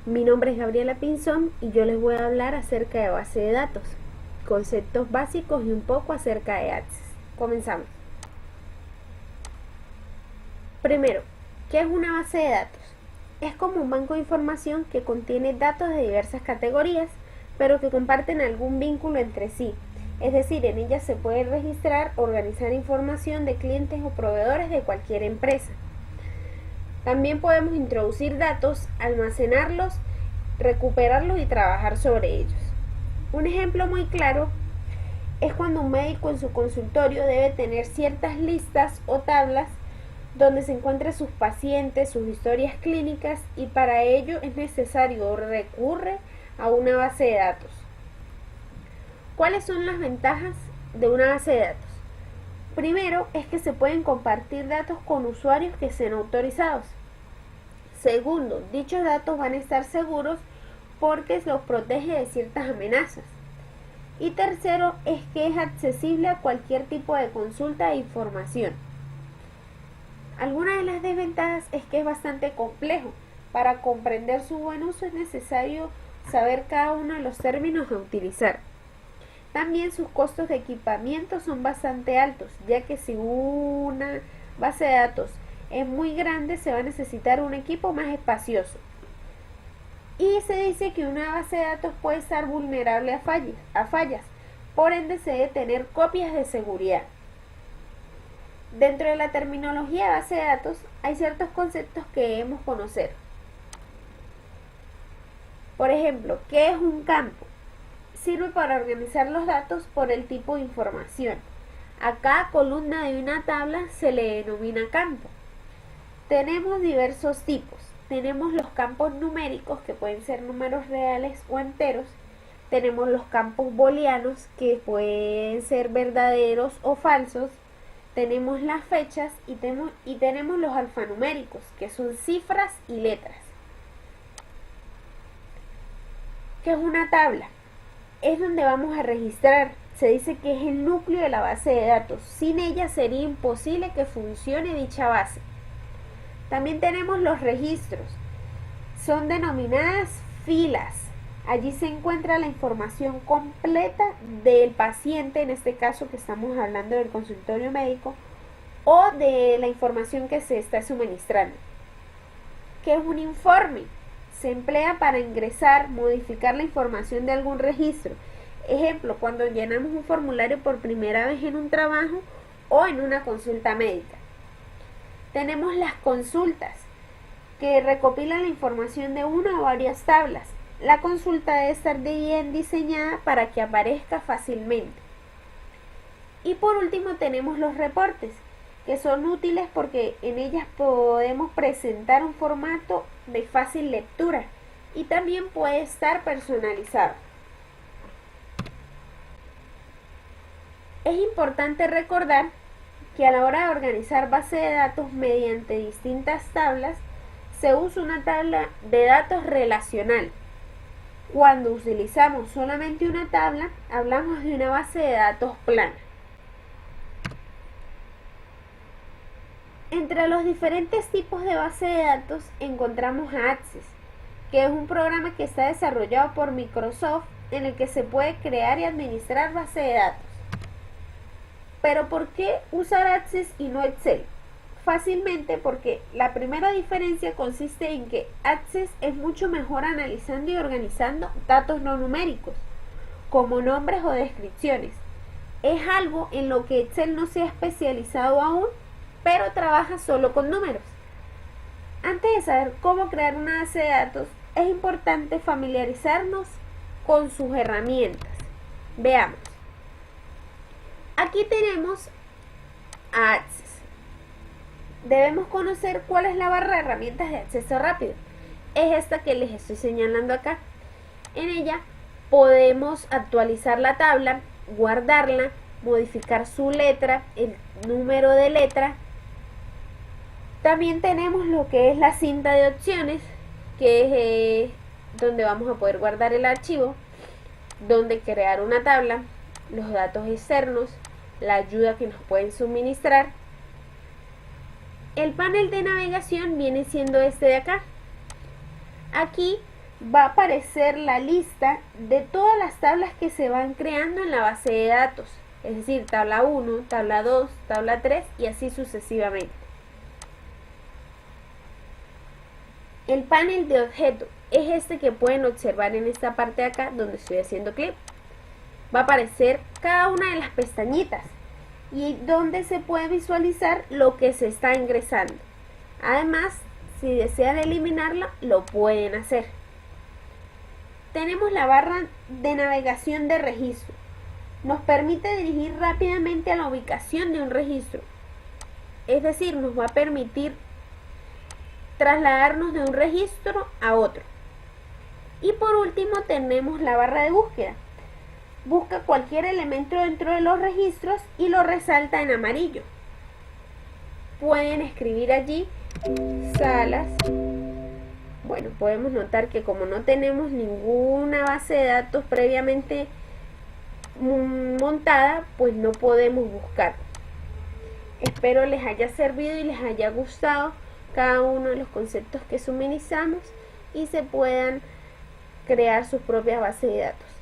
Mi nombre es Gabriela Pinzón y yo les voy a hablar acerca de base de datos, conceptos básicos y un poco acerca de Access. Comenzamos. Primero, ¿qué es una base de datos? Es como un banco de información que contiene datos de diversas categorías, pero que comparten algún vínculo entre sí. Es decir, en ella se puede registrar, organizar información de clientes o proveedores de cualquier empresa. También podemos introducir datos, almacenarlos, recuperarlos y trabajar sobre ellos. Un ejemplo muy claro es cuando un médico en su consultorio debe tener ciertas listas o tablas donde se encuentren sus pacientes, sus historias clínicas, y para ello es necesario recurrir a una base de datos. ¿Cuáles son las ventajas de una base de datos? Primero es que se pueden compartir datos con usuarios que sean autorizados. Segundo, dichos datos van a estar seguros porque los protege de ciertas amenazas. Y tercero es que es accesible a cualquier tipo de consulta e información. Algunas de las desventajas es que es bastante complejo. Para comprender su buen uso es necesario saber cada uno de los términos a utilizar. También sus costos de equipamiento son bastante altos, ya que si una base de datos es muy grande se va a necesitar un equipo más espacioso. Y se dice que una base de datos puede estar vulnerable a fallas, por ende se debe tener copias de seguridad. Dentro de la terminología de base de datos hay ciertos conceptos que debemos conocer. Por ejemplo, ¿qué es un campo? Sirve para organizar los datos por el tipo de información. A cada columna de una tabla se le denomina campo. Tenemos diversos tipos. Tenemos los campos numéricos, que pueden ser números reales o enteros. Tenemos los campos booleanos, que pueden ser verdaderos o falsos. Tenemos las fechas y tenemos los alfanuméricos, que son cifras y letras. ¿Qué es una tabla? Es donde vamos a registrar. Se dice que es el núcleo de la base de datos. Sin ella sería imposible que funcione dicha base. También tenemos los registros. Son denominadas filas. Allí se encuentra la información completa del paciente, en este caso que estamos hablando del consultorio médico, o de la información que se está suministrando. ¿Qué es un informe? Se emplea para ingresar, modificar la información de algún registro. Ejemplo, cuando llenamos un formulario por primera vez en un trabajo o en una consulta médica. Tenemos las consultas, que recopilan la información de una o varias tablas. La consulta debe estar bien diseñada para que aparezca fácilmente. Y por último tenemos los reportes, que son útiles porque en ellas podemos presentar un formato de fácil lectura y también puede estar personalizado. Es importante recordar que a la hora de organizar base de datos mediante distintas tablas, se usa una tabla de datos relacional. Cuando utilizamos solamente una tabla, hablamos de una base de datos plana. Entre los diferentes tipos de base de datos encontramos a Access, que es un programa que está desarrollado por Microsoft en el que se puede crear y administrar base de datos. Pero ¿por qué usar Access y no Excel? Fácilmente porque la primera diferencia consiste en que Access es mucho mejor analizando y organizando datos no numéricos, como nombres o descripciones. Es algo en lo que Excel no se ha especializado aún, pero trabaja solo con números. Antes de saber cómo crear una base de datos, es importante familiarizarnos con sus herramientas. Veamos. Aquí tenemos a Access. Debemos conocer cuál es la barra de herramientas de acceso rápido. Es esta que les estoy señalando acá. En ella podemos actualizar la tabla, guardarla, modificar su letra, el número de letra. También tenemos lo que es la cinta de opciones, que es donde vamos a poder guardar el archivo, donde crear una tabla, los datos externos, la ayuda que nos pueden suministrar. El panel de navegación viene siendo este de acá. Aquí va a aparecer la lista de todas las tablas que se van creando en la base de datos, es decir, tabla 1, tabla 2, tabla 3 y así sucesivamente. El panel de objeto es este que pueden observar en esta parte de acá donde estoy haciendo clic. Va a aparecer cada una de las pestañitas y donde se puede visualizar lo que se está ingresando. Además, si desean eliminarlo, lo pueden hacer. Tenemos la barra de navegación de registro. Nos permite dirigir rápidamente a la ubicación de un registro. Es decir, nos va a permitir trasladarnos de un registro a otro. Y por último tenemos la barra de búsqueda. Busca cualquier elemento dentro de los registros y lo resalta en amarillo. Pueden escribir allí salas. Bueno, podemos notar que como no tenemos ninguna base de datos previamente montada, pues no podemos buscar. Espero les haya servido y les haya gustado cada uno de los conceptos que suministramos y se puedan crear sus propias bases de datos.